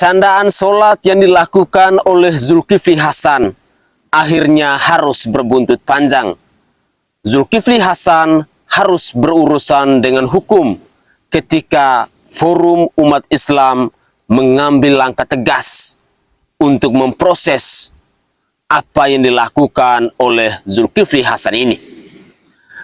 Candaan sholat yang dilakukan oleh Zulkifli Hasan akhirnya harus berbuntut panjang. Zulkifli Hasan harus berurusan dengan hukum ketika Forum Umat Islam mengambil langkah tegas untuk memproses apa yang dilakukan oleh Zulkifli Hasan ini.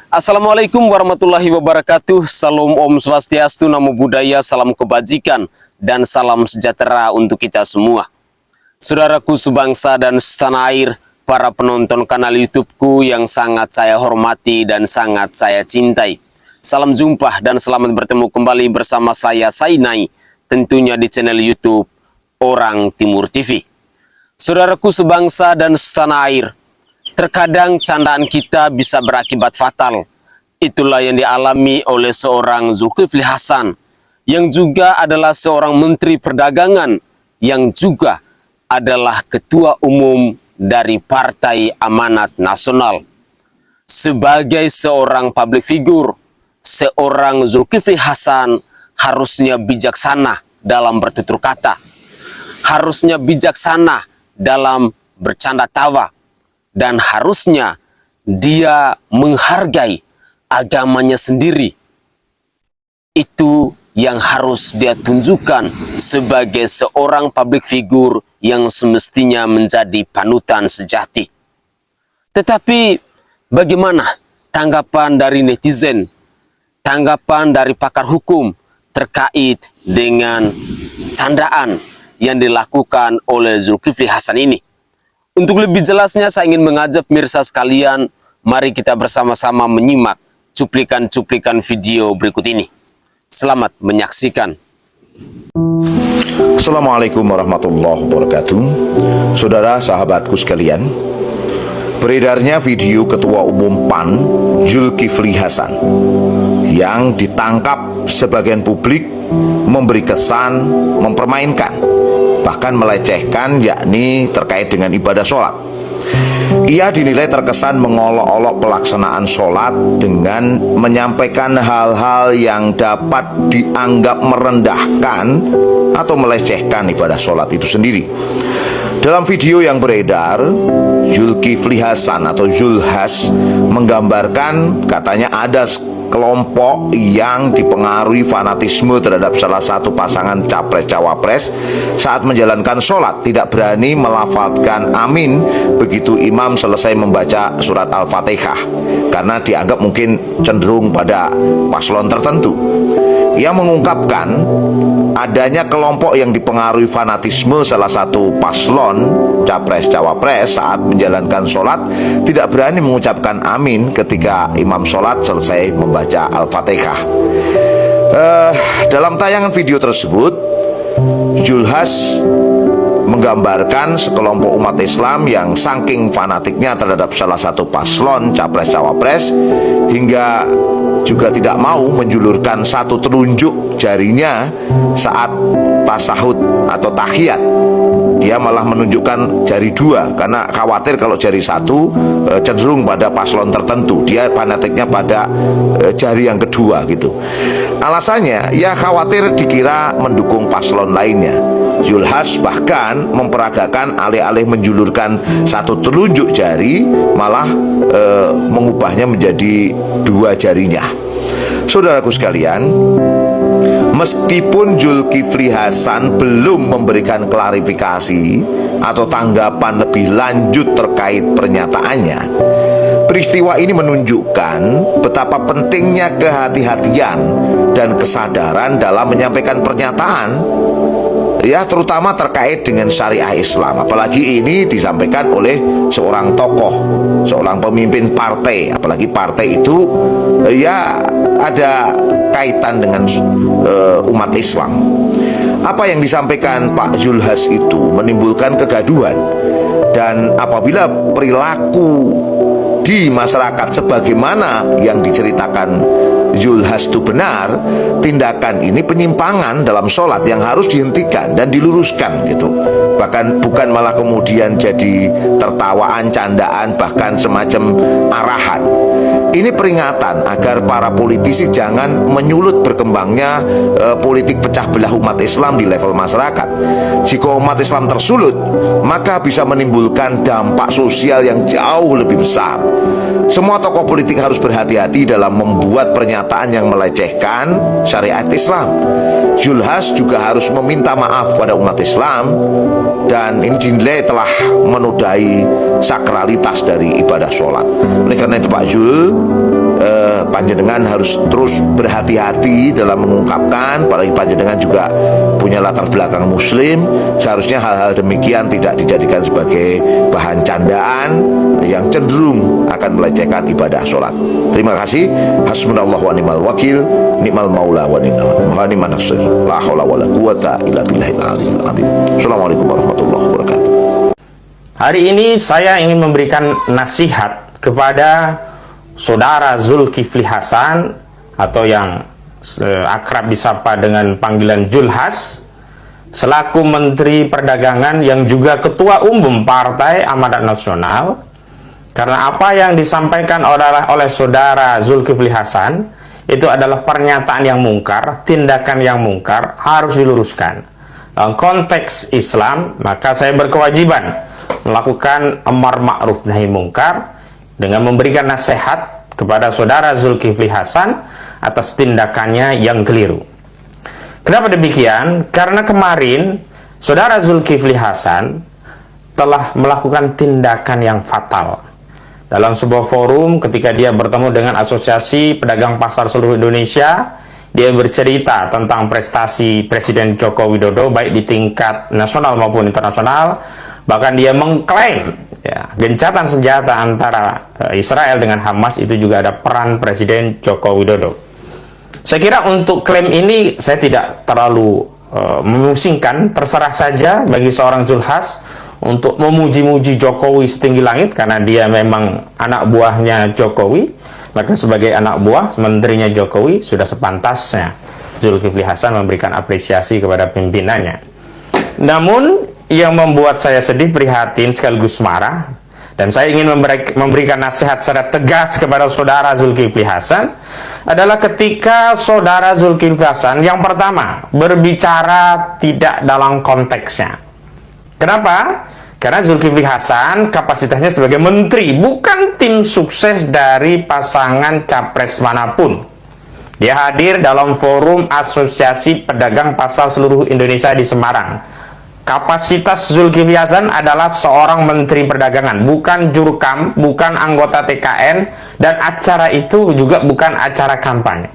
Assalamualaikum warahmatullahi wabarakatuh. Salam Om Swastiastu, Namo Buddhaya, salam kebajikan dan salam sejahtera untuk kita semua. Saudaraku sebangsa dan setanah air, para penonton kanal YouTubeku yang sangat saya hormati dan sangat saya cintai. Salam jumpa dan selamat bertemu kembali bersama saya Sainai, tentunya di channel YouTube Orang Timur TV. Saudaraku sebangsa dan setanah air, terkadang candaan kita bisa berakibat fatal. Itulah yang dialami oleh seorang Zulkifli Hasan, yang juga adalah seorang Menteri Perdagangan, yang juga adalah Ketua Umum dari Partai Amanat Nasional. Sebagai seorang public figure, seorang Zulkifli Hasan harusnya bijaksana dalam bertutur kata, harusnya bijaksana dalam bercanda tawa, dan harusnya dia menghargai agamanya sendiri. Itu yang harus dia tunjukkan sebagai seorang public figure yang semestinya menjadi panutan sejati. Tetapi bagaimana tanggapan dari netizen, tanggapan dari pakar hukum terkait dengan candaan yang dilakukan oleh Zulkifli Hasan ini? Untuk lebih jelasnya saya ingin mengajak pemirsa sekalian, mari kita bersama-sama menyimak cuplikan-cuplikan video berikut ini. Selamat menyaksikan. Assalamualaikum warahmatullahi wabarakatuh. Saudara sahabatku sekalian, beredarnya video Ketua Umum PAN Zulkifli Hasan yang ditangkap sebagian publik memberi kesan mempermainkan, bahkan melecehkan, yakni terkait dengan ibadah sholat. Ia dinilai terkesan mengolok-olok pelaksanaan sholat dengan menyampaikan hal-hal yang dapat dianggap merendahkan atau melecehkan ibadah sholat itu sendiri. Dalam video yang beredar, Zulkifli Hasan atau Zulhas menggambarkan katanya ada kelompok yang dipengaruhi fanatisme terhadap salah satu pasangan capres-cawapres saat menjalankan sholat, tidak berani melafalkan amin begitu imam selesai membaca surat Al-Fatihah karena dianggap mungkin cenderung pada paslon tertentu. Ia mengungkapkan adanya kelompok yang dipengaruhi fanatisme salah satu paslon capres-cawapres saat menjalankan sholat tidak berani mengucapkan amin ketika imam sholat selesai membaca Al-Fatihah. Dalam tayangan video tersebut, Zulhas menggambarkan sekelompok umat Islam yang saking fanatiknya terhadap salah satu paslon capres-cawapres hingga juga tidak mau menjulurkan satu telunjuk jarinya saat tasahud atau tahiyat. Dia malah menunjukkan jari dua karena khawatir kalau jari satu cenderung pada paslon tertentu. Dia fanatiknya pada jari yang kedua gitu. Alasannya ya khawatir dikira mendukung paslon lainnya. Zulhas bahkan memperagakan alih-alih menjulurkan satu telunjuk jari malah mengubahnya menjadi dua jarinya. Saudaraku sekalian, meskipun Zulkifli Hasan belum memberikan klarifikasi atau tanggapan lebih lanjut terkait pernyataannya, peristiwa ini menunjukkan betapa pentingnya kehati-hatian dan kesadaran dalam menyampaikan pernyataan, ya terutama terkait dengan syariah Islam. Apalagi ini disampaikan oleh seorang tokoh, seorang pemimpin partai, apalagi partai itu ya ada kaitan dengan umat Islam. Apa yang disampaikan Pak Zulhas itu menimbulkan kegaduhan, dan apabila perilaku di masyarakat sebagaimana yang diceritakan Zulhas itu benar, tindakan ini penyimpangan dalam sholat yang harus dihentikan dan diluruskan gitu. Bahkan bukan malah kemudian jadi tertawaan, candaan, bahkan semacam arahan. Ini peringatan agar para politisi jangan menyulut berkembangnya politik pecah belah umat Islam di level masyarakat. Jika umat Islam tersulut, maka bisa menimbulkan dampak sosial yang jauh lebih besar. Semua tokoh politik harus berhati-hati dalam membuat pernyataan yang melecehkan syariat Islam. Zulhas juga harus meminta maaf pada umat Islam, dan ini dinilai telah menodai sakralitas dari ibadah sholat. Oleh karena itu Pak Zul, panjenengan harus terus berhati-hati dalam mengungkapkan, apalagi panjenengan juga punya latar belakang muslim. Seharusnya hal-hal demikian tidak dijadikan sebagai bahan candaan yang cenderung akan melecehkan ibadah sholat. Terima kasih. Hasbunallah wa ni'mal wakil, ni'mal maula wa ni'man nasir. La haula wala quwata illa billahil aliyyil azim. Assalamualaikum warahmatullahi wabarakatuh. Hari ini saya ingin memberikan nasihat kepada Saudara Zulkifli Hasan, atau yang akrab disapa dengan panggilan Julhas, selaku Menteri Perdagangan yang juga Ketua Umum Partai Amanat Nasional. Karena apa yang disampaikan oleh Saudara Zulkifli Hasan itu adalah pernyataan yang mungkar, tindakan yang mungkar, harus diluruskan. Dalam konteks Islam, maka saya berkewajiban melakukan amar ma'ruf nahi mungkar dengan memberikan nasihat kepada Saudara Zulkifli Hasan atas tindakannya yang keliru. Kenapa demikian? Karena kemarin Saudara Zulkifli Hasan telah melakukan tindakan yang fatal. Dalam sebuah forum ketika dia bertemu dengan Asosiasi Pedagang Pasar seluruh Indonesia, dia bercerita tentang prestasi Presiden Joko Widodo baik di tingkat nasional maupun internasional. Bahkan dia mengklaim gencatan senjata antara Israel dengan Hamas itu juga ada peran Presiden Joko Widodo. Saya kira untuk klaim ini saya tidak terlalu memusingkan, terserah saja bagi seorang Zulhas untuk memuji-muji Jokowi setinggi langit karena dia memang anak buahnya Jokowi. Maka sebagai anak buah menterinya Jokowi sudah sepantasnya Zulkifli Hasan memberikan apresiasi kepada pimpinannya. Namun yang membuat saya sedih, prihatin sekaligus marah, dan saya ingin memberikan nasihat secara tegas kepada Saudara Zulkifli Hasan adalah ketika Saudara Zulkifli Hasan yang pertama berbicara tidak dalam konteksnya. Kenapa? Karena Zulkifli Hasan kapasitasnya sebagai menteri, bukan tim sukses dari pasangan capres manapun. Dia hadir dalam forum Asosiasi Pedagang Pasar seluruh Indonesia di Semarang. Kapasitas Zulkifli Hasan adalah seorang menteri perdagangan, bukan jurkam, bukan anggota TKN, dan acara itu juga bukan acara kampanye.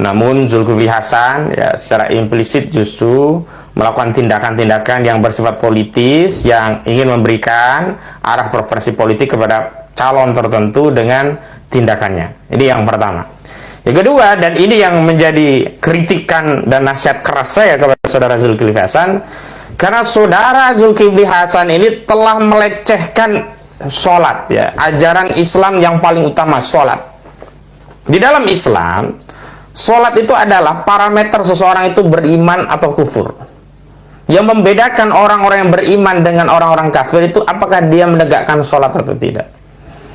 Namun Zulkifli Hasan secara implisit justru melakukan tindakan-tindakan yang bersifat politis, yang ingin memberikan arah preferensi politik kepada calon tertentu dengan tindakannya. Ini yang pertama. Yang kedua, dan ini yang menjadi kritikan dan nasihat keras saya kepada Saudara Zulkifli Hasan, karena Saudara Zulkifli Hasan ini telah melecehkan sholat, ajaran Islam yang paling utama, sholat. Di dalam Islam, sholat itu adalah parameter seseorang itu beriman atau kufur. Yang membedakan orang-orang yang beriman dengan orang-orang kafir itu apakah dia menegakkan sholat atau tidak.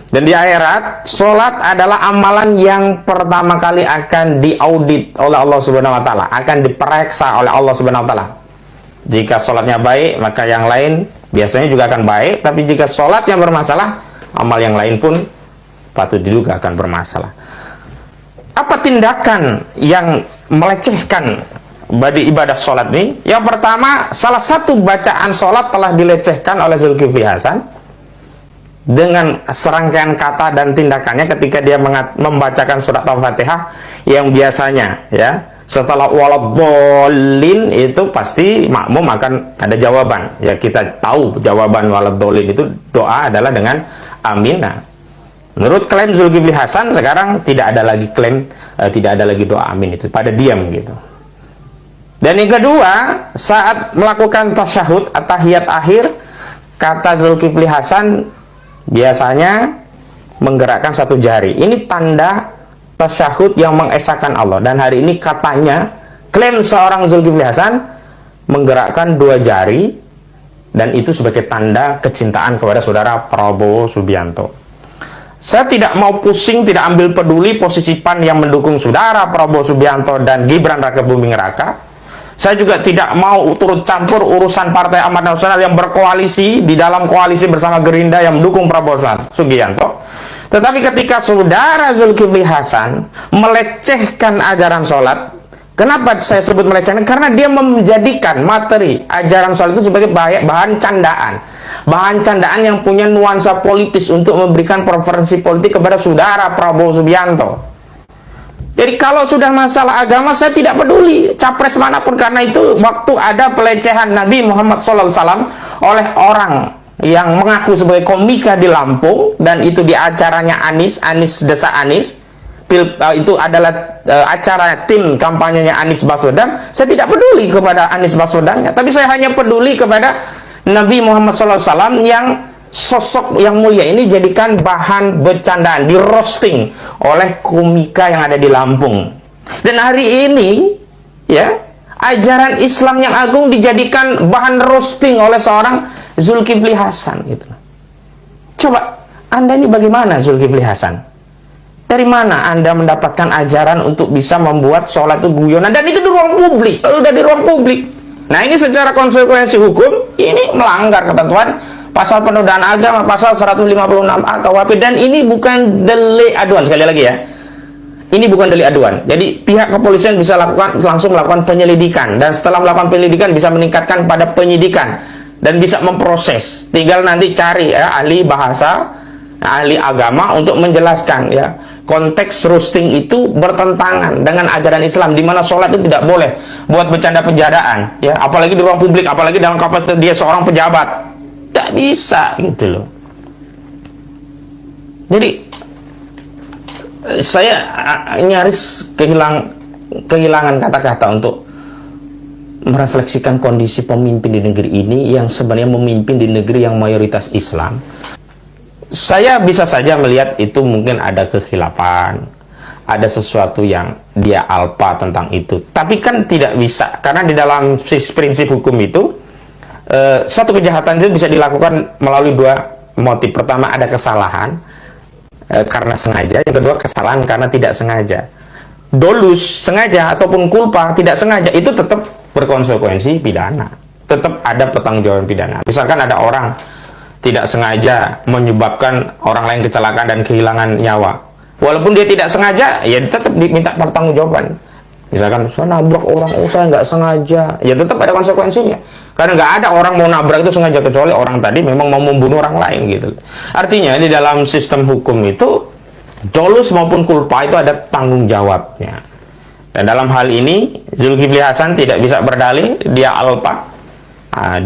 Dan di akhirat, sholat adalah amalan yang pertama kali akan diaudit oleh Allah Subhanahu Wa Taala, akan diperiksa oleh Allah Subhanahu Wa Taala. Jika sholatnya baik, maka yang lain biasanya juga akan baik. Tapi jika sholat yang bermasalah, amal yang lain pun patut diduga akan bermasalah. Apa tindakan yang melecehkan bagi ibadah sholat ini? Yang pertama, salah satu bacaan sholat telah dilecehkan oleh Zulkifli Hasan dengan serangkaian kata dan tindakannya ketika dia membacakan surat Al-Fatihah yang biasanya setelah waladhdallin itu pasti makmum akan ada jawaban. Ya, kita tahu jawaban waladhdallin itu doa adalah dengan amin. Nah, menurut klaim Zulkifli Hasan sekarang tidak ada lagi klaim, tidak ada lagi doa amin, itu pada diam gitu. Dan yang kedua, saat melakukan tasyahud at-tahiyat akhir, kata Zulkifli Hasan biasanya menggerakkan satu jari. Ini tanda tasyahud yang mengesahkan Allah. Dan hari ini katanya klaim seorang Zulkifli Hasan menggerakkan dua jari, dan itu sebagai tanda kecintaan kepada Saudara Prabowo Subianto. Saya tidak mau pusing, tidak ambil peduli posisi PAN yang mendukung saudara Prabowo Subianto dan Gibran Raka Buming Raka. Saya juga tidak mau turut campur urusan Partai Amanat Nasional yang berkoalisi di dalam koalisi bersama Gerindra yang mendukung Prabowo Subianto. Tetapi ketika saudara Zulkifli Hasan melecehkan ajaran sholat, kenapa saya sebut melecehkan? Karena dia menjadikan materi ajaran sholat itu sebagai bahan candaan. Bahan candaan yang punya nuansa politis untuk memberikan preferensi politik kepada saudara Prabowo Subianto. Jadi kalau sudah masalah agama, saya tidak peduli capres manapun, karena itu waktu ada pelecehan Nabi Muhammad SAW oleh orang yang mengaku sebagai komika di Lampung, dan itu di acaranya Anies Desa Anies, itu adalah acara tim kampanyenya Anies Baswedan. Saya tidak peduli kepada Anies Baswedannya, tapi saya hanya peduli kepada Nabi Muhammad SAW yang sosok yang mulia ini jadikan bahan bercandaan, di roasting oleh komika yang ada di Lampung. Dan hari ini ya, ajaran Islam yang agung dijadikan bahan roasting oleh seorang Zulkifli Hasan gitu. Coba Anda ini bagaimana, Zulkifli Hasan? Dari mana Anda mendapatkan ajaran untuk bisa membuat sholat itu guyonan, dan itu di ruang publik? Udah di ruang publik. Nah, ini secara konsekuensi hukum ini melanggar ketentuan pasal penodaan agama, pasal 156A KUHP, dan ini bukan delik aduan. Sekali lagi ya, ini bukan delik aduan. Jadi pihak kepolisian bisa langsung melakukan penyelidikan, dan setelah melakukan penyelidikan bisa meningkatkan pada penyidikan dan bisa memproses. Tinggal nanti cari ya ahli bahasa, ahli agama untuk menjelaskan ya, konteks roasting itu bertentangan dengan ajaran Islam, di mana sholat itu tidak boleh buat bercanda-penjadaan ya, apalagi di ruang publik, apalagi dalam kapasitas dia seorang pejabat. Tidak bisa gitu loh. Jadi saya nyaris kehilangan kata-kata untuk merefleksikan kondisi pemimpin di negeri ini yang sebenarnya memimpin di negeri yang mayoritas Islam. Saya bisa saja melihat itu mungkin ada kekhilafan, ada sesuatu yang dia alpa tentang itu. Tapi kan tidak bisa, karena di dalam prinsip hukum itu suatu kejahatan itu bisa dilakukan melalui dua motif. Pertama, ada kesalahan karena sengaja, yang kedua kesalahan karena tidak sengaja. Dolus sengaja ataupun kulpa tidak sengaja, itu tetap berkonsekuensi pidana, tetap ada pertanggungjawaban pidana. Misalkan ada orang tidak sengaja menyebabkan orang lain kecelakaan dan kehilangan nyawa, walaupun dia tidak sengaja, ya tetap diminta pertanggungjawaban. Misalkan saya nabrak orang, saya nggak sengaja, ya tetap ada konsekuensinya. Karena nggak ada orang mau nabrak itu sengaja, kecuali orang tadi memang mau membunuh orang lain gitu. Artinya di dalam sistem hukum itu dolus maupun kulpa itu ada tanggung jawabnya. Dan dalam hal ini Zulkifli Hasan tidak bisa berdalih dia alpa.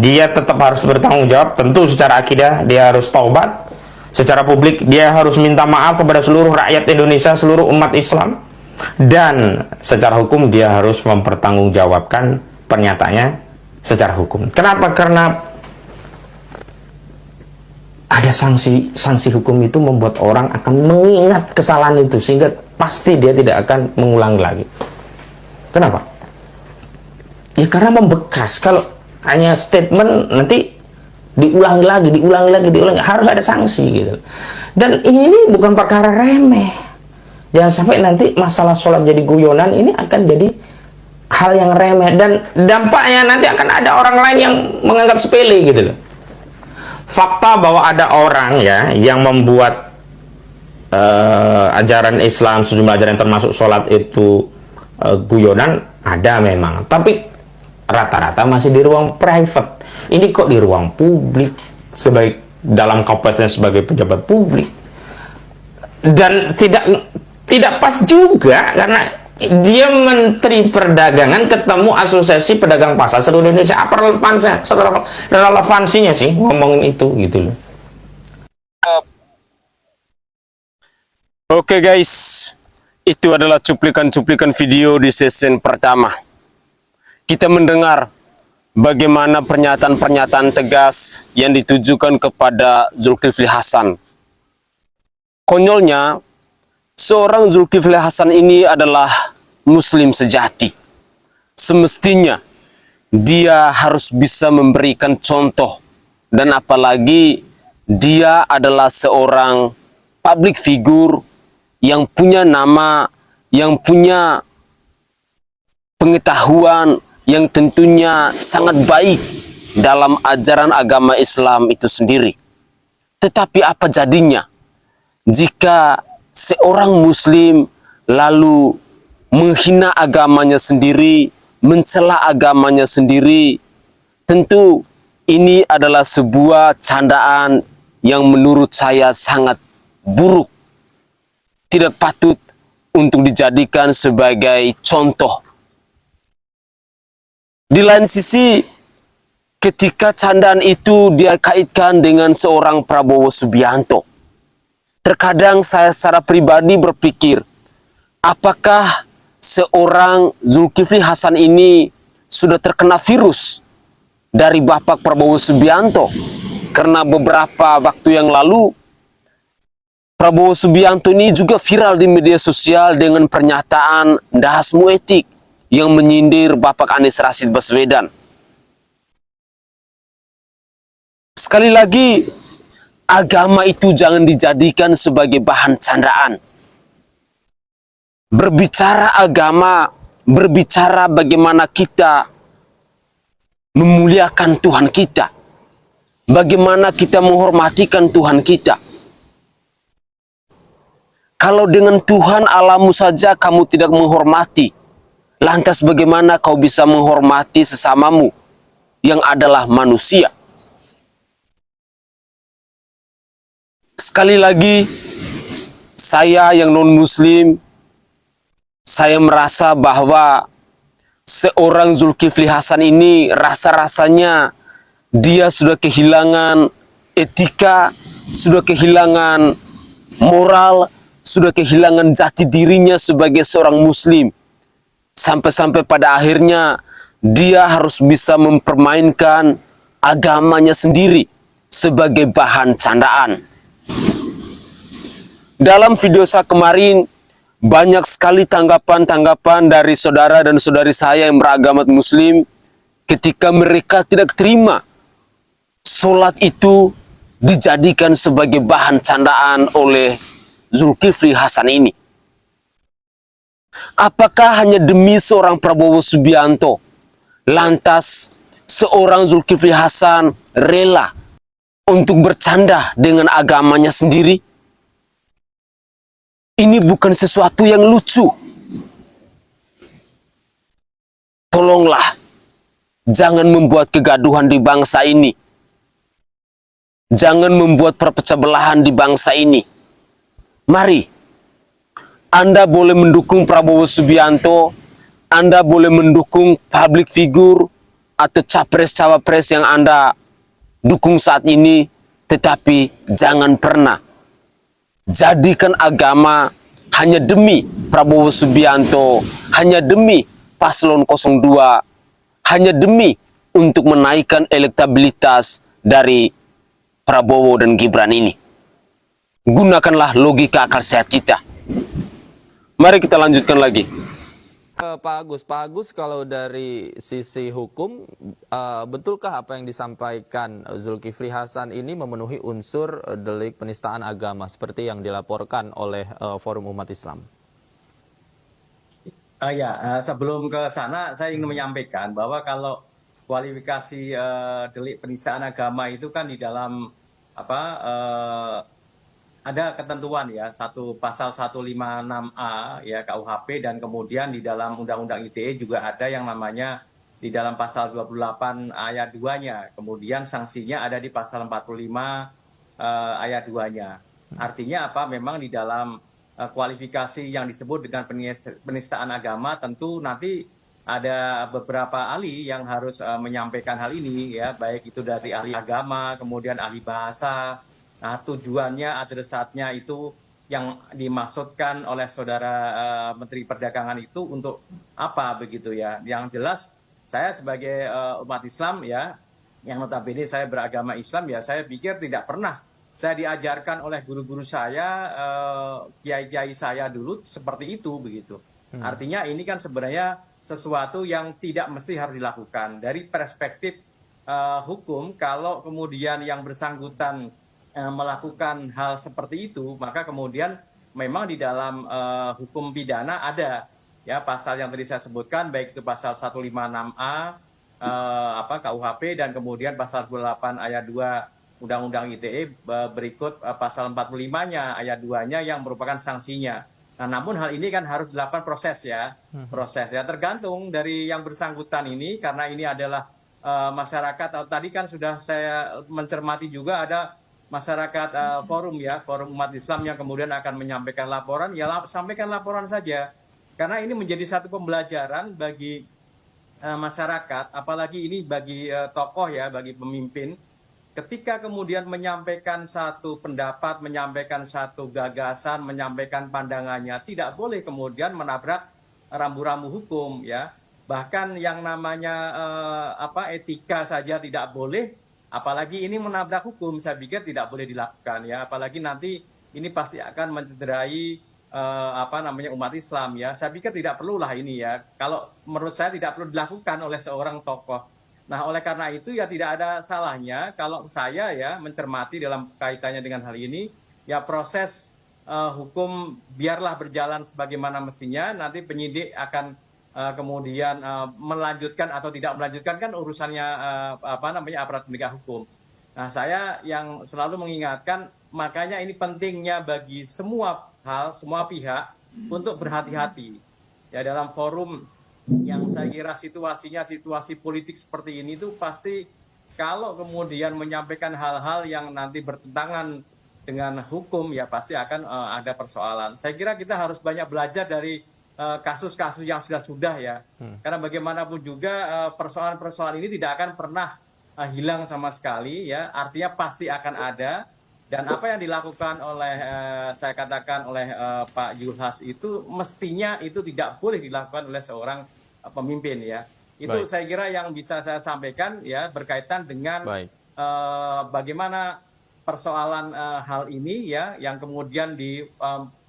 Dia tetap harus bertanggung jawab. Tentu secara akidah dia harus taubat. Secara publik dia harus minta maaf kepada seluruh rakyat Indonesia, seluruh umat Islam. Dan secara hukum dia harus mempertanggungjawabkan pernyataannya secara hukum. Kenapa? Karena ada sanksi hukum itu membuat orang akan mengingat kesalahan itu, sehingga pasti dia tidak akan mengulang lagi. Kenapa? Ya karena membekas. Kalau hanya statement nanti diulangi lagi, harus ada sanksi gitu. Dan ini bukan perkara remeh. Jangan sampai nanti masalah sholat jadi guyonan ini akan jadi hal yang remeh, dan dampaknya nanti akan ada orang lain yang menganggap sepele gitu loh. Fakta bahwa ada orang ya yang membuat ajaran Islam, sejumlah ajaran termasuk sholat itu guyonan, ada memang, tapi rata-rata masih di ruang private. Ini kok di ruang publik sebagai dalam kapasitasnya sebagai pejabat publik, dan tidak pas juga, karena dia Menteri Perdagangan ketemu Asosiasi Pedagang Pasar seluruh Indonesia. Apa relevansinya sih ngomongin itu gitu loh. Oke guys, itu adalah cuplikan-cuplikan video di season pertama. Kita mendengar bagaimana pernyataan-pernyataan tegas yang ditujukan kepada Zulkifli Hasan. Konyolnya, seorang Zulkifli Hasan ini adalah muslim sejati. Semestinya dia harus bisa memberikan contoh, dan apalagi dia adalah seorang public figure yang punya nama, yang punya pengetahuan yang tentunya sangat baik dalam ajaran agama Islam itu sendiri. Tetapi apa jadinya jika seorang muslim lalu menghina agamanya sendiri, mencela agamanya sendiri? Tentu ini adalah sebuah candaan yang menurut saya sangat buruk, tidak patut untuk dijadikan sebagai contoh. Di lain sisi, ketika candaan itu dia kaitkan dengan seorang Prabowo Subianto, terkadang saya secara pribadi berpikir, apakah seorang Zulkifli Hasan ini sudah terkena virus dari Bapak Prabowo Subianto? Karena beberapa waktu yang lalu, Prabowo Subianto ini juga viral di media sosial dengan pernyataan dahas muetik yang menyindir Bapak Anies Rashid Baswedan. Sekali lagi, agama itu jangan dijadikan sebagai bahan candaan. Berbicara agama, berbicara bagaimana kita memuliakan Tuhan kita, bagaimana kita menghormatikan Tuhan kita. Kalau dengan Tuhan Allahmu saja kamu tidak menghormati, lantas bagaimana kau bisa menghormati sesamamu yang adalah manusia? Sekali lagi, saya yang non-muslim, saya merasa bahwa seorang Zulkifli Hasan ini rasa-rasanya dia sudah kehilangan etika, sudah kehilangan moral, sudah kehilangan jati dirinya sebagai seorang muslim. Sampai-sampai pada akhirnya dia harus bisa mempermainkan agamanya sendiri sebagai bahan candaan. Dalam video saya kemarin, banyak sekali tanggapan-tanggapan dari saudara dan saudari saya yang beragama muslim ketika mereka tidak terima sholat itu dijadikan sebagai bahan candaan oleh Zulkifli Hasan ini. Apakah hanya demi seorang Prabowo Subianto, lantas seorang Zulkifli Hasan rela untuk bercanda dengan agamanya sendiri? Ini bukan sesuatu yang lucu. Tolonglah, jangan membuat kegaduhan di bangsa ini. Jangan membuat perpecah belahan di bangsa ini. Mari, Anda boleh mendukung Prabowo Subianto, Anda boleh mendukung public figure atau capres-cawapres yang Anda dukung saat ini, tetapi jangan pernah jadikan agama hanya demi Prabowo Subianto, hanya demi Paslon 02, hanya demi untuk menaikkan elektabilitas dari Prabowo dan Gibran ini. Gunakanlah logika akal sehat kita. Mari kita lanjutkan lagi. Pak Agus, kalau dari sisi hukum, betulkah apa yang disampaikan Zulkifli Hasan ini memenuhi unsur delik penistaan agama seperti yang dilaporkan oleh Forum Umat Islam? Sebelum ke sana saya ingin menyampaikan bahwa kalau kualifikasi delik penistaan agama itu kan di dalam ada ketentuan ya, pasal 156A ya KUHP, dan kemudian di dalam Undang-Undang ITE juga ada yang namanya di dalam pasal 28 ayat 2-nya. Kemudian sanksinya ada di pasal 45 ayat 2-nya. Artinya apa? Memang di dalam kualifikasi yang disebut dengan penistaan agama tentu nanti ada beberapa ahli yang harus menyampaikan hal ini ya, baik itu dari ahli agama, kemudian ahli bahasa. Nah, tujuannya, adresatnya itu yang dimaksudkan oleh saudara Menteri Perdagangan itu untuk apa begitu ya? Yang jelas saya sebagai umat Islam ya, yang notabene saya beragama Islam ya, saya pikir tidak pernah saya diajarkan oleh guru-guru saya, kiai-kiai saya dulu seperti itu begitu. Artinya ini kan sebenarnya sesuatu yang tidak mesti harus dilakukan dari perspektif hukum. Kalau kemudian yang bersangkutan melakukan hal seperti itu, maka kemudian memang di dalam hukum pidana ada ya pasal yang tadi saya sebutkan, baik itu pasal 156A KUHP dan kemudian pasal 28 ayat 2 Undang-Undang ITE berikut pasal 45-nya ayat 2-nya yang merupakan sanksinya. Nah, namun hal ini kan harus dilakukan proses ya. Proses ya tergantung dari yang bersangkutan ini, karena ini adalah masyarakat. Tadi kan sudah saya mencermati juga ada masyarakat forum umat Islam yang kemudian akan menyampaikan laporan, ya sampaikan laporan saja. Karena ini menjadi satu pembelajaran bagi masyarakat, apalagi ini bagi tokoh ya, bagi pemimpin. Ketika kemudian menyampaikan satu pendapat, menyampaikan satu gagasan, menyampaikan pandangannya, tidak boleh kemudian menabrak rambu-rambu hukum ya. Bahkan yang namanya etika saja tidak boleh, apalagi ini menabrak hukum. Saya pikir tidak boleh dilakukan ya, apalagi nanti ini pasti akan mencederai umat Islam ya. Saya pikir tidak perlulah ini ya. Kalau menurut saya tidak perlu dilakukan oleh seorang tokoh. Nah, oleh karena itu ya tidak ada salahnya kalau saya ya mencermati dalam kaitannya dengan hal ini, ya proses hukum biarlah berjalan sebagaimana mestinya. Nanti penyidik akan kemudian melanjutkan atau tidak melanjutkan, kan urusannya aparat penegak hukum. Nah, saya yang selalu mengingatkan, makanya ini pentingnya bagi semua hal, semua pihak untuk berhati-hati ya dalam forum yang saya kira situasinya situasi politik seperti ini tuh pasti kalau kemudian menyampaikan hal-hal yang nanti bertentangan dengan hukum ya pasti akan ada persoalan. Saya kira kita harus banyak belajar dari kasus-kasus yang sudah ya. Karena bagaimanapun juga persoalan-persoalan ini tidak akan pernah hilang sama sekali ya. Artinya pasti akan ada. Dan apa yang dilakukan oleh saya katakan oleh Pak Zulhas itu mestinya itu tidak boleh dilakukan oleh seorang pemimpin ya. Itu saya kira yang bisa saya sampaikan ya berkaitan dengan bagaimana persoalan hal ini ya yang kemudian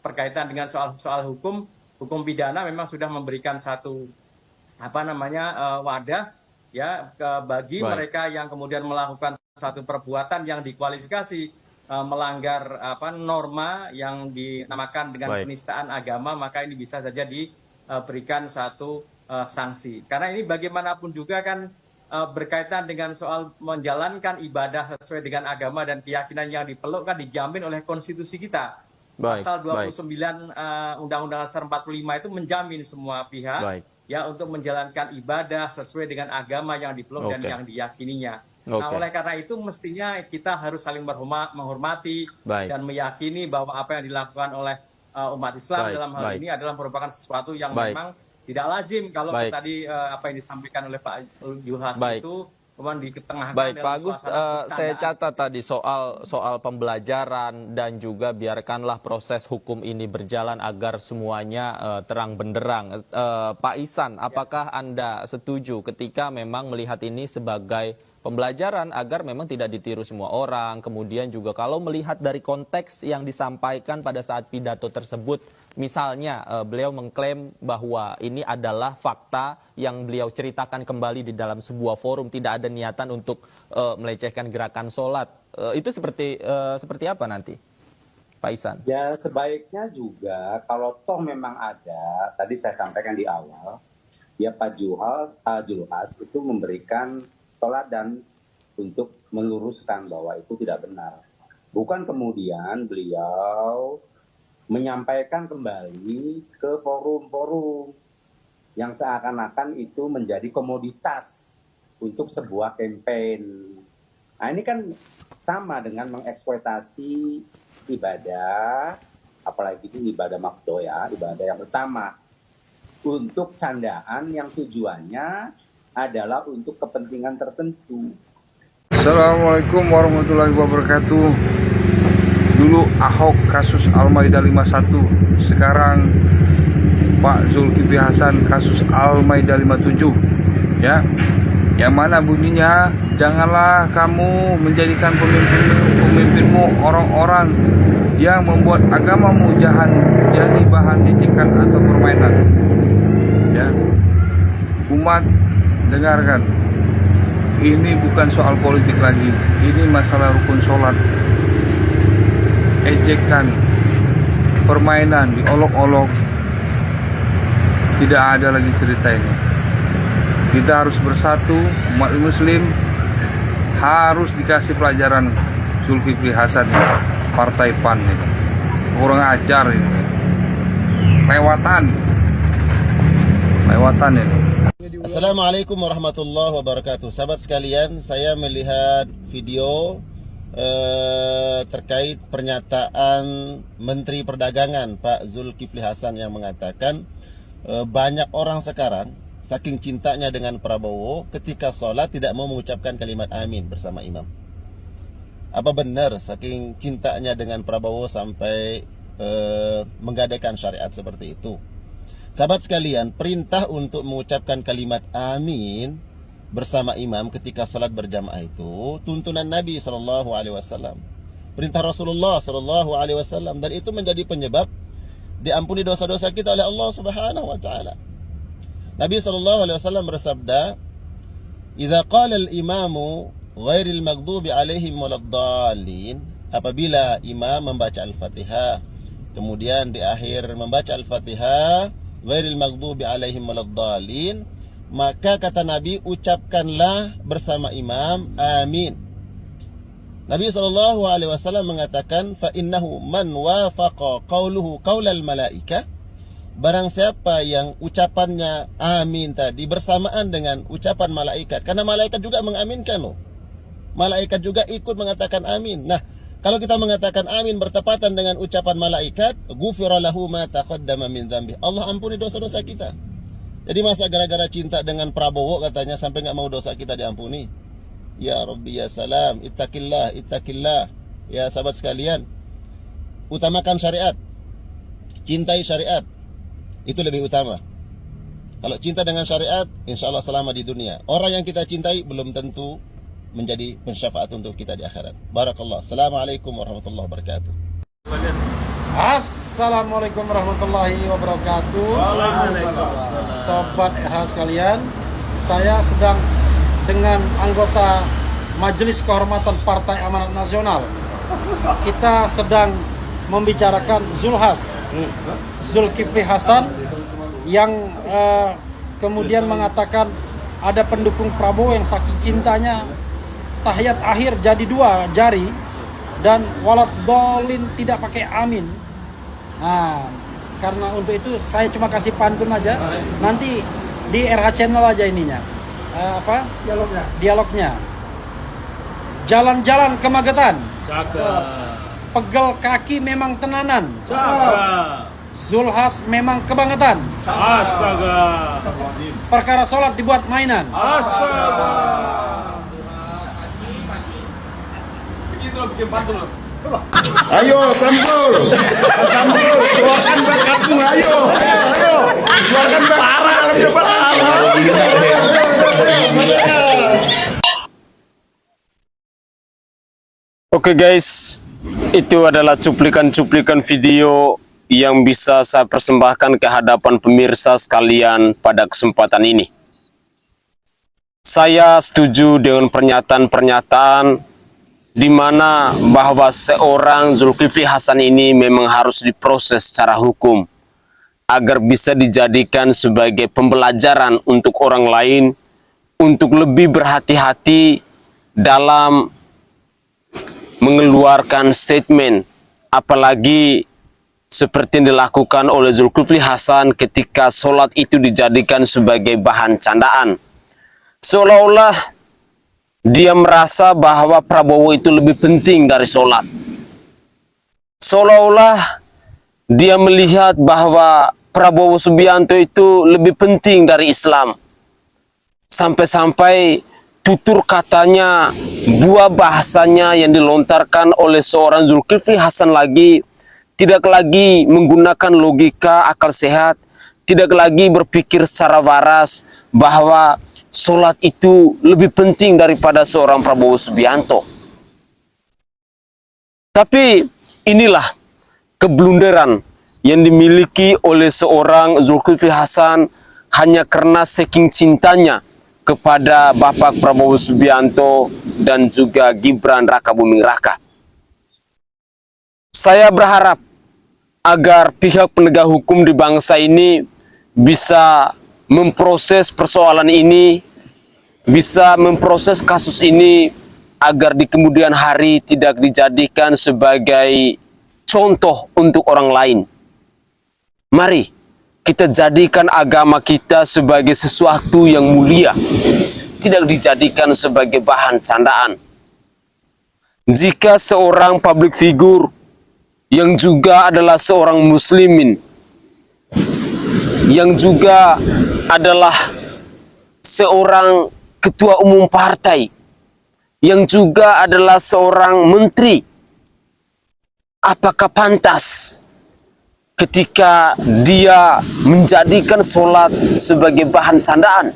berkaitan dengan soal hukum pidana memang sudah memberikan satu wadah ya bagi mereka yang kemudian melakukan satu perbuatan yang dikualifikasi melanggar norma yang dinamakan dengan penistaan agama, maka ini bisa saja diberikan satu sanksi. Karena ini bagaimanapun juga kan berkaitan dengan soal menjalankan ibadah sesuai dengan agama dan keyakinan yang dipeluk kan dijamin oleh konstitusi kita. Pasal 29 Undang-Undang Dasar 45 itu menjamin semua pihak ya untuk menjalankan ibadah sesuai dengan agama yang dipeluk dan yang diyakininya. Nah, oleh karena itu mestinya kita harus saling menghormati dan meyakini bahwa apa yang dilakukan oleh umat Islam dalam hal ini adalah merupakan sesuatu yang memang tidak lazim kalau tadi apa yang disampaikan oleh Pak Zulhas itu di tengah. Baik, Pak Agus, saya catat tadi soal pembelajaran dan juga biarkanlah proses hukum ini berjalan agar semuanya terang benderang. Pak Ihsan, apakah Anda setuju ketika memang melihat ini sebagai pembelajaran agar memang tidak ditiru semua orang, kemudian juga kalau melihat dari konteks yang disampaikan pada saat pidato tersebut, misalnya beliau mengklaim bahwa ini adalah fakta yang beliau ceritakan kembali di dalam sebuah forum, tidak ada niatan untuk melecehkan gerakan sholat, itu seperti apa nanti, Pak Ihsan? Ya sebaiknya juga kalau toh memang ada, tadi saya sampaikan di awal, ya Pak Zulhas itu memberikan teladan untuk meluruskan bahwa itu tidak benar. Bukan kemudian beliau menyampaikan kembali ke forum-forum yang seakan-akan itu menjadi komoditas untuk sebuah campaign. Nah ini kan sama dengan mengeksploitasi ibadah, apalagi itu ibadah makdo ya, ibadah yang utama, untuk candaan yang tujuannya adalah untuk kepentingan tertentu. Assalamualaikum warahmatullahi wabarakatuh. Dulu Ahok kasus Al-Maidah 51, sekarang Pak Zulkifli Hasan kasus Al-Maidah 57. Ya, yang mana bunyinya, janganlah kamu menjadikan pemimpinmu orang-orang yang membuat agamamu jadi bahan ejekan atau permainan. Ya, umat dengarkan, ini bukan soal politik lagi, ini masalah rukun sholat. ejekan, permainan, diolok-olok. Tidak ada lagi cerita ini. Kita harus bersatu, umat muslim harus dikasih pelajaran Zulkifli Hasan ini, Partai PAN ini. Kurang ajar ini. Lewatan ini. Assalamualaikum warahmatullahi wabarakatuh. Sahabat sekalian, saya melihat video terkait pernyataan Menteri Perdagangan Pak Zulkifli Hasan yang mengatakan banyak orang sekarang saking cintanya dengan Prabowo ketika sholat tidak mau mengucapkan kalimat amin bersama imam. Apa benar saking cintanya dengan Prabowo sampai menggadaikan syariat seperti itu? Sahabat sekalian, perintah untuk mengucapkan kalimat amin bersama imam ketika salat berjamaah itu tuntunan Nabi SAW, perintah Rasulullah SAW, dan itu menjadi penyebab diampuni dosa-dosa kita oleh Allah Subhanahu wa taala. Nabi SAW bersabda, "Idza qala al-imamu ghairil maghdubi alaihim waladdallin," apabila imam membaca Al-Fatihah, kemudian di akhir membaca Al-Fatihah ghairil maghdubi alaihim waladdallin, maka kata Nabi, ucapkanlah bersama imam amin. Nabi SAW mengatakan, fa innahu man wafaqa qawluhu qaulal malaika, barang siapa yang ucapannya amin tadi bersamaan dengan ucapan malaikat, karena malaikat juga mengaminkan loh. Malaikat juga ikut mengatakan amin. Nah, kalau kita mengatakan amin bertepatan dengan ucapan malaikat, ghufira lahu ma taqaddama min dzambi, Allah ampuni dosa-dosa kita. Jadi masa gara-gara cinta dengan Prabowo katanya sampai nggak mau dosa kita diampuni? Ya Rabbi ya salam, ittaqillah, ittaqillah. Ya sahabat sekalian, utamakan syariat, cintai syariat, itu lebih utama. Kalau cinta dengan syariat, insya Allah selamat di dunia. Orang yang kita cintai belum tentu menjadi pensyafaat untuk kita di akhirat. Barakallah. Assalamualaikum warahmatullahi wabarakatuh. Assalamualaikum warahmatullahi wabarakatuh. Sobat RH sekalian, saya sedang dengan anggota Majelis Kehormatan Partai Amanat Nasional. Kita sedang membicarakan Zulkifli Hasan yang kemudian mengatakan ada pendukung Prabowo yang saking cintanya tahiyat akhir jadi 2 jari dan walad dolin tidak pakai amin. Nah, karena untuk itu saya cuma kasih pantun aja. Nanti di RH Channel aja ininya. Dialognya. Jalan-jalan ke Magetan. Cakep. Pegel kaki memang tenanan. Cakep. Zulhas memang kebangetan. Astaga. Perkara sholat dibuat mainan. Astaga. Begitu loh bikin pantun loh. Ayo Samsul, keluarkan bakatmu, ayo, keluarkan bakatmu. Oke guys, itu adalah cuplikan-cuplikan video yang bisa saya persembahkan ke hadapan pemirsa sekalian pada kesempatan ini. Saya setuju dengan pernyataan-pernyataan di mana bahwa seorang Zulkifli Hasan ini memang harus diproses secara hukum agar bisa dijadikan sebagai pembelajaran untuk orang lain untuk lebih berhati-hati dalam mengeluarkan statement, apalagi seperti yang dilakukan oleh Zulkifli Hasan ketika sholat itu dijadikan sebagai bahan candaan, seolah-olah dia merasa bahwa Prabowo itu lebih penting dari sholat. Seolah-olah dia melihat bahwa Prabowo Subianto itu lebih penting dari Islam. Sampai-sampai tutur katanya, buah bahasanya yang dilontarkan oleh seorang Zulkifli Hasan lagi tidak lagi menggunakan logika akal sehat, tidak lagi berpikir secara waras bahwa sholat itu lebih penting daripada seorang Prabowo Subianto. Tapi inilah keblunderan yang dimiliki oleh seorang Zulkifli Hasan hanya karena saking cintanya kepada Bapak Prabowo Subianto dan juga Gibran Raka Buming Raka. Saya berharap agar pihak penegak hukum di bangsa ini bisa memproses persoalan ini, bisa memproses kasus ini agar di kemudian hari tidak dijadikan sebagai contoh untuk orang lain. Mari kita jadikan agama kita sebagai sesuatu yang mulia, tidak dijadikan sebagai bahan candaan. Jika seorang public figure yang juga adalah seorang muslimin, yang juga adalah seorang ketua umum partai, yang juga adalah seorang menteri, apakah pantas ketika dia menjadikan sholat sebagai bahan candaan?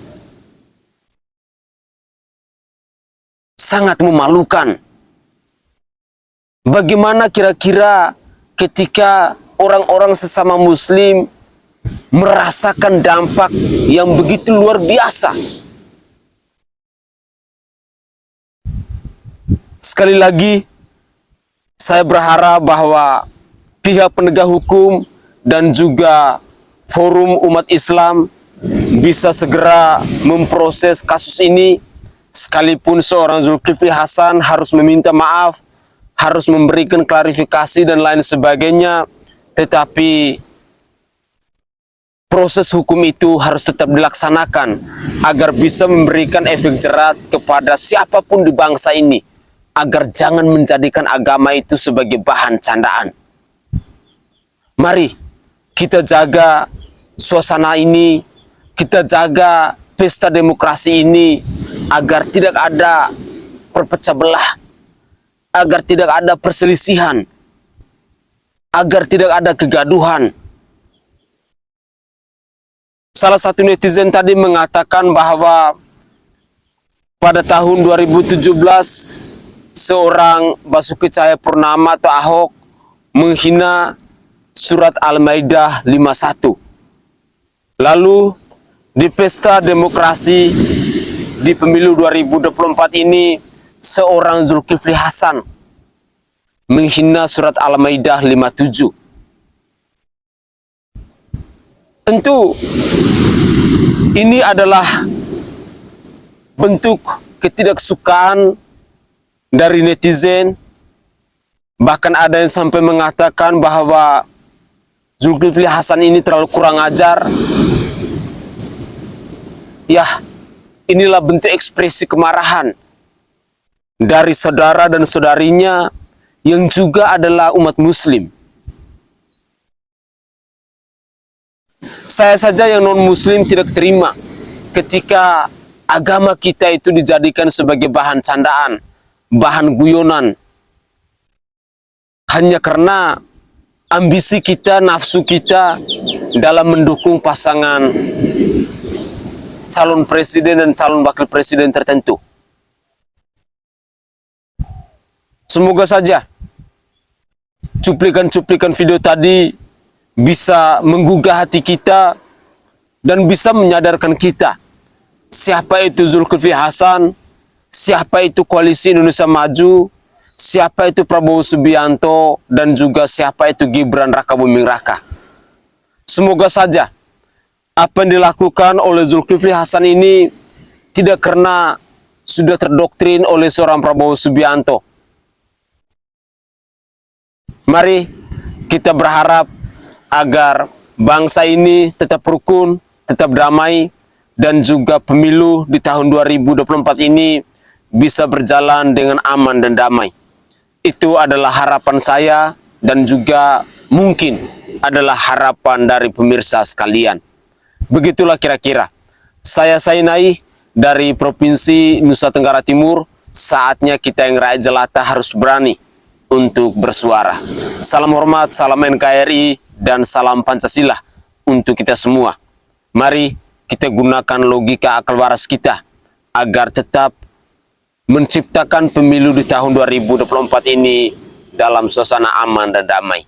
Sangat memalukan. Bagaimana kira-kira ketika orang-orang sesama muslim merasakan dampak yang begitu luar biasa? Sekali lagi, saya berharap bahwa pihak penegak hukum dan juga forum umat Islam bisa segera memproses kasus ini, sekalipun seorang Zulkifli Hasan harus meminta maaf, harus memberikan klarifikasi dan lain sebagainya, tetapi proses hukum itu harus tetap dilaksanakan agar bisa memberikan efek jerat kepada siapapun di bangsa ini, agar jangan menjadikan agama itu sebagai bahan candaan. Mari kita jaga suasana ini, kita jaga pesta demokrasi ini agar tidak ada perpecah belah, agar tidak ada perselisihan, agar tidak ada kegaduhan. Salah satu netizen tadi mengatakan bahwa pada tahun 2017 seorang Basuki Cahayapurnama atau Ahok menghina surat Al-Maidah 51. Lalu di pesta demokrasi di pemilu 2024 ini seorang Zulkifli Hasan menghina surat Al-Maidah 57. Tentu ini adalah bentuk ketidaksukaan dari netizen. Bahkan ada yang sampai mengatakan bahwa Zulkifli Hasan ini terlalu kurang ajar. Ya, inilah bentuk ekspresi kemarahan dari saudara dan saudarinya yang juga adalah umat muslim. Saya saja yang non-muslim tidak terima ketika agama kita itu dijadikan sebagai bahan candaan, bahan guyonan, hanya karena ambisi kita, nafsu kita dalam mendukung pasangan calon presiden dan calon wakil presiden tertentu. Semoga saja cuplikan-cuplikan video tadi bisa menggugah hati kita dan bisa menyadarkan kita siapa itu Zulkifli Hasan, siapa itu Koalisi Indonesia Maju, siapa itu Prabowo Subianto, dan juga siapa itu Gibran Rakabuming Raka. Semoga saja apa yang dilakukan oleh Zulkifli Hasan ini tidak karena sudah terdoktrin oleh seorang Prabowo Subianto. Mari kita berharap agar bangsa ini tetap rukun, tetap damai, dan juga pemilu di tahun 2024 ini bisa berjalan dengan aman dan damai. Itu adalah harapan saya dan juga mungkin adalah harapan dari pemirsa sekalian. Begitulah kira-kira. Saya Sainai dari Provinsi Nusa Tenggara Timur. Saatnya kita yang rakyat jelata harus berani untuk bersuara. Salam hormat, salam NKRI, dan salam Pancasila untuk kita semua. Mari kita gunakan logika akal waras kita agar tetap menciptakan pemilu di tahun 2024 ini dalam suasana aman dan damai.